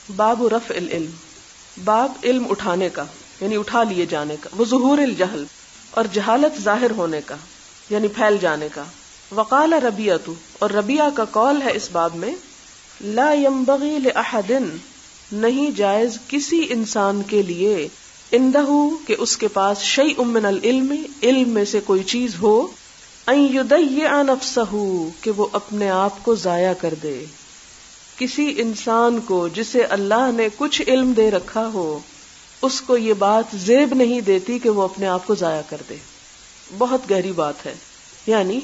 باب رفع العلم، باب علم اٹھانے کا یعنی اٹھا لیے جانے کا، وہ ظہور الجہل اور جہالت ظاہر ہونے کا یعنی پھیل جانے کا۔ وقال ربیعۃ، اور ربیعہ کا قول ہے اس باب میں، لا ينبغي لأحد، نہیں جائز کسی انسان کے لیے، عنده کہ اس کے پاس، شیء من العلم، علم میں سے کوئی چیز ہو، ان یضیع نفسہ کہ وہ اپنے آپ کو ضائع کر دے۔ کسی انسان کو جسے اللہ نے کچھ علم دے رکھا ہو، اس کو یہ بات زیب نہیں دیتی کہ وہ اپنے آپ کو ضائع کر دے۔ بہت گہری بات ہے، یعنی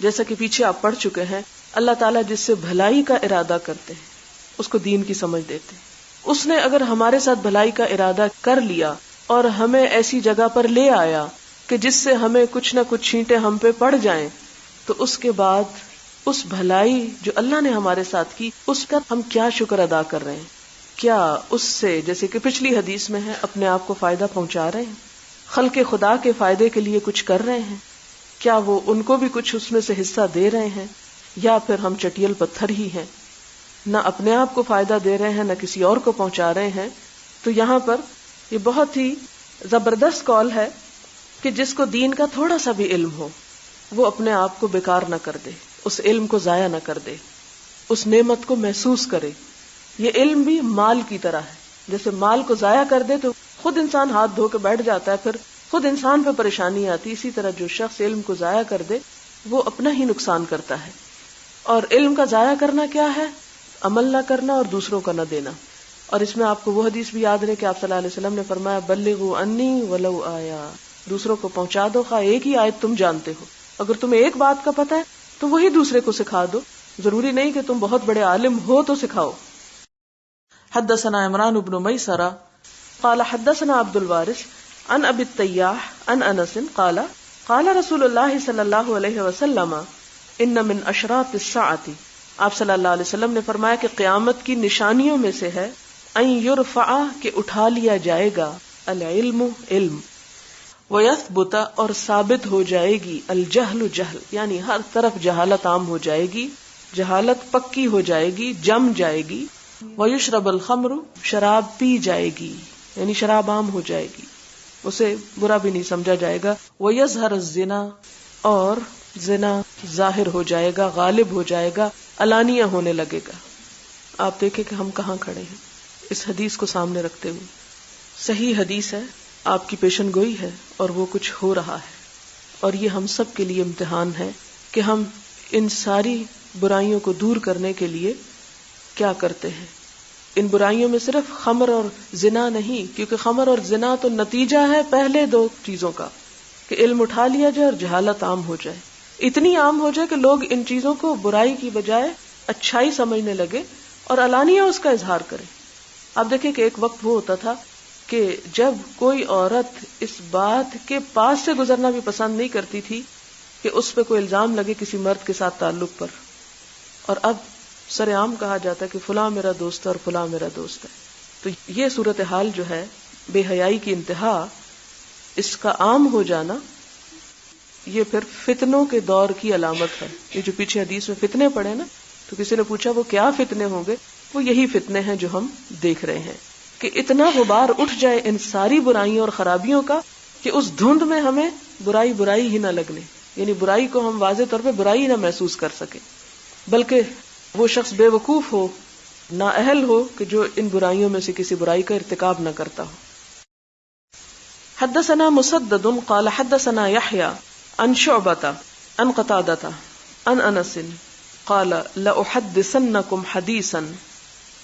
جیسا کہ پیچھے آپ پڑھ چکے ہیں، اللہ تعالیٰ جس سے بھلائی کا ارادہ کرتے ہیں اس کو دین کی سمجھ دیتے ہیں۔ اس نے اگر ہمارے ساتھ بھلائی کا ارادہ کر لیا اور ہمیں ایسی جگہ پر لے آیا کہ جس سے ہمیں کچھ نہ کچھ چھینٹے ہم پہ پڑ جائیں، تو اس کے بعد اس بھلائی جو اللہ نے ہمارے ساتھ کی، اس کا ہم کیا شکر ادا کر رہے ہیں؟ کیا اس سے، جیسے کہ پچھلی حدیث میں ہے، اپنے آپ کو فائدہ پہنچا رہے ہیں؟ خلق خدا کے فائدے کے لیے کچھ کر رہے ہیں؟ کیا وہ ان کو بھی کچھ اس میں سے حصہ دے رہے ہیں، یا پھر ہم چٹیل پتھر ہی ہیں، نہ اپنے آپ کو فائدہ دے رہے ہیں نہ کسی اور کو پہنچا رہے ہیں؟ تو یہاں پر یہ بہت ہی زبردست قول ہے کہ جس کو دین کا تھوڑا سا بھی علم ہو، وہ اپنے آپ کو بیکار نہ کر دے، اس علم کو ضائع نہ کر دے، اس نعمت کو محسوس کرے۔ یہ علم بھی مال کی طرح ہے، جیسے مال کو ضائع کر دے تو خود انسان ہاتھ دھو کے بیٹھ جاتا ہے، پھر خود انسان پہ پریشانی آتی، اسی طرح جو شخص علم کو ضائع کر دے وہ اپنا ہی نقصان کرتا ہے۔ اور علم کا ضائع کرنا کیا ہے؟ عمل نہ کرنا اور دوسروں کا نہ دینا۔ اور اس میں آپ کو وہ حدیث بھی یاد رہے کہ آپ صلی اللہ علیہ وسلم نے فرمایا، بلغوا انی ولو آیا، دوسروں کو پہنچا دو، خواہ ایک ہی آیت تم جانتے ہو، اگر تمہیں ایک بات کا پتہ ہے تو وہی دوسرے کو سکھا دو، ضروری نہیں کہ تم بہت بڑے عالم ہو تو سکھاؤ۔ حدثنا عمران بن میسرہ قال حدثنا عبد الوارث عن ابی التیاح عن انس قال قال رسول اللہ صلی اللہ علیہ وسلم ان من اشراط الساعۃ، آپ صلی اللہ علیہ وسلم نے فرمایا کہ قیامت کی نشانیوں میں سے ہے، ان یرفع کہ اٹھا لیا جائے گا، العلم علم، ویثبت اور ثابت ہو جائے گی، الجہل جہل یعنی ہر طرف جہالت عام ہو جائے گی، جہالت پکی ہو جائے گی، جم جائے گی، ویشرب الخمر شراب پی جائے گی یعنی شراب عام ہو جائے گی، اسے برا بھی نہیں سمجھا جائے گا، ویظہر الزنا اور زنا ظاہر ہو جائے گا، غالب ہو جائے گا، علانیہ ہونے لگے گا۔ آپ دیکھیں کہ ہم کہاں کھڑے ہیں اس حدیث کو سامنے رکھتے ہوئے۔ صحیح حدیث ہے، آپ کی پیشن گوئی ہے، اور وہ کچھ ہو رہا ہے، اور یہ ہم سب کے لیے امتحان ہے کہ ہم ان ساری برائیوں کو دور کرنے کے لیے کیا کرتے ہیں۔ ان برائیوں میں صرف خمر اور زنا نہیں، کیونکہ خمر اور زنا تو نتیجہ ہے پہلے دو چیزوں کا، کہ علم اٹھا لیا جائے اور جہالت عام ہو جائے، اتنی عام ہو جائے کہ لوگ ان چیزوں کو برائی کی بجائے اچھائی سمجھنے لگے اور علانیہ اس کا اظہار کرے۔ آپ دیکھیں کہ ایک وقت وہ ہوتا تھا کہ جب کوئی عورت اس بات کے پاس سے گزرنا بھی پسند نہیں کرتی تھی کہ اس پہ کوئی الزام لگے کسی مرد کے ساتھ تعلق پر، اور اب سر عام کہا جاتا ہے کہ فلاں میرا دوست ہے اور فلاں میرا دوست ہے۔ تو یہ صورتحال جو ہے، بے حیائی کی انتہا، اس کا عام ہو جانا، یہ پھر فتنوں کے دور کی علامت ہے۔ یہ جو پیچھے حدیث میں فتنے پڑے نا، تو کسی نے پوچھا وہ کیا فتنے ہوں گے؟ وہ یہی فتنے ہیں جو ہم دیکھ رہے ہیں، کہ اتنا غبار اٹھ جائے ان ساری برائیوں اور خرابیوں کا کہ اس دھند میں ہمیں برائی برائی ہی نہ لگنے، یعنی برائی کو ہم واضح طور پہ برائی نہ محسوس کر سکیں، بلکہ وہ شخص بے وقوف ہو، نااہل ہو کہ جو ان برائیوں میں سے کسی برائی کا ارتکاب نہ کرتا ہو۔ حدثنا مسدد قال حدثنا يحيى عن شعبة عن قتادة عن انس قال لأحدثنكم حديثا،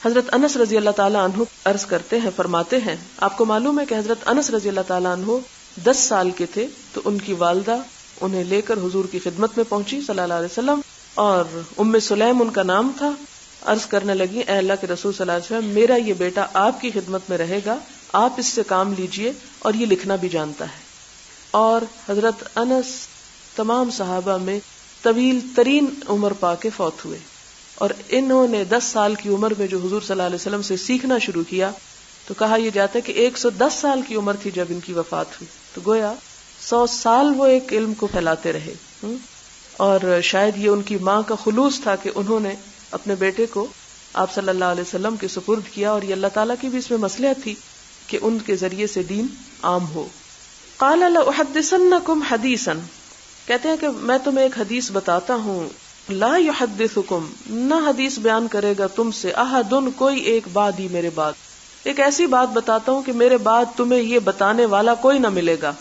حضرت انس رضی اللہ تعالیٰ عنہ عرض کرتے ہیں، فرماتے ہیں، آپ کو معلوم ہے کہ حضرت انس رضی اللہ تعالیٰ عنہ 10 سال کے تھے تو ان کی والدہ انہیں لے کر حضور کی خدمت میں پہنچی صلی اللہ علیہ وسلم، اور ام سلیم ان کا نام تھا۔ عرض کرنے لگی، اے اللہ کے رسول صلی اللہ علیہ وسلم، میرا یہ بیٹا آپ کی خدمت میں رہے گا، آپ اس سے کام لیجئے، اور یہ لکھنا بھی جانتا ہے۔ اور حضرت انس تمام صحابہ میں طویل ترین عمر پا کے فوت ہوئے، اور انہوں نے 10 سال کی عمر میں جو حضور صلی اللہ علیہ وسلم سے سیکھنا شروع کیا، تو کہا یہ جاتا ہے کہ 110 سال کی عمر تھی جب ان کی وفات ہوئی، تو گویا 100 سال وہ ایک علم کو پھیلاتے رہے۔ اور شاید یہ ان کی ماں کا خلوص تھا کہ انہوں نے اپنے بیٹے کو آپ صلی اللہ علیہ وسلم کے سپرد کیا، اور یہ اللہ تعالیٰ کی بھی اس میں مصلحت تھی کہ ان کے ذریعے سے دین عام ہو. قال لأحدثنکم حدیثا، کہتے ہیں کہ میں تمہیں ایک حدیث بتاتا ہوں. لا یحدثکم، نہ حدیث بیان کرے گا تم سے احدن، کوئی ایک بعدی، میرے بعد. ایک ایسی بات بتاتا ہوں کہ میرے بعد تمہیں یہ بتانے والا کوئی نہ ملے گا.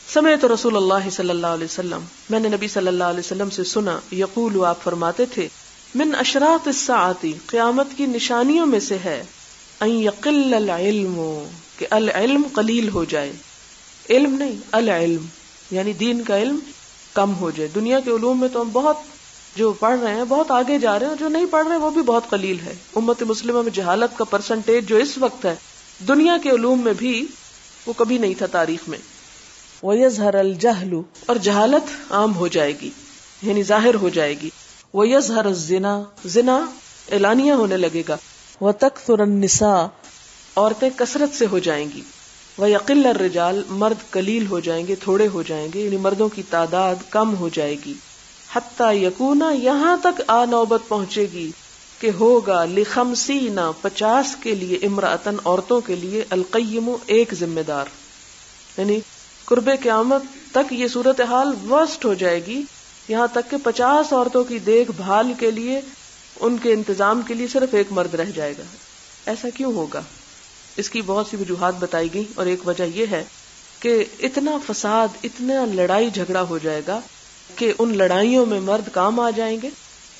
سمعت رسول اللہ صلی اللہ علیہ وسلم، میں نے نبی صلی اللہ علیہ وسلم سے سنا، یقول، آپ فرماتے تھے، من اشراط الساعۃ، قیامت کی نشانیوں میں سے ہے، ان یقل العلم، کہ العلم قلیل ہو جائے. علم نہیں، العلم یعنی دین کا علم کم ہو جائے. دنیا کے علوم میں تو ہم بہت جو پڑھ رہے ہیں بہت آگے جا رہے ہیں، اور جو نہیں پڑھ رہے ہیں وہ بھی بہت قلیل ہے. امت مسلمہ میں جہالت کا پرسنٹیج جو اس وقت ہے دنیا کے علوم میں بھی وہ کبھی نہیں تھا تاریخ میں. وَيَظْهَرَ الْجَهْلُ، اور جہالت عام ہو جائے گی یعنی ظاہر ہو جائے گی. وَيَظْهَرَ الزِّنَا، زنا اعلانیہ ہونے لگے گا. وَتَكْثُرَ النِّسَاء، عورتیں کثرت سے ہو جائیں گی. وَيَقِلَّ الرِّجَالُ، مرد قلیل ہو جائیں گے، تھوڑے ہو جائیں گے، یعنی مردوں کی تعداد کم ہو جائے گی. حتیٰ یکونا، یہاں تک نوبت پہنچے گی کہ ہوگا لخمسین، 50 کے لیے، امرأتن، عورتوں کے لیے، القیم، ایک ذمہ دار. یعنی قرب قیامت تک یہ صورتحال ورسٹ ہو جائے گی، یہاں تک کہ 50 عورتوں کی دیکھ بھال کے لیے، ان کے انتظام کے لیے صرف ایک مرد رہ جائے گا. ایسا کیوں ہوگا؟ اس کی بہت سی وجوہات بتائی گئی، اور ایک وجہ یہ ہے کہ اتنا فساد، اتنا لڑائی جھگڑا ہو جائے گا کہ ان لڑائیوں میں مرد کام آ جائیں گے،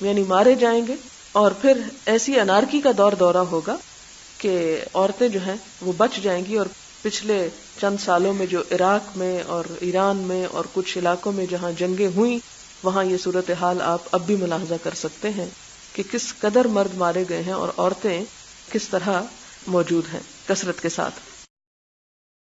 یعنی مارے جائیں گے. اور پھر ایسی انارکی کا دورہ ہوگا کہ عورتیں جو ہیں وہ بچ جائیں گی. اور پچھلے چند سالوں میں جو عراق میں اور ایران میں اور کچھ علاقوں میں جہاں جنگیں ہوئیں، وہاں یہ صورتحال آپ اب بھی ملاحظہ کر سکتے ہیں کہ کس قدر مرد مارے گئے ہیں اور عورتیں کس طرح موجود ہیں کثرت کے ساتھ.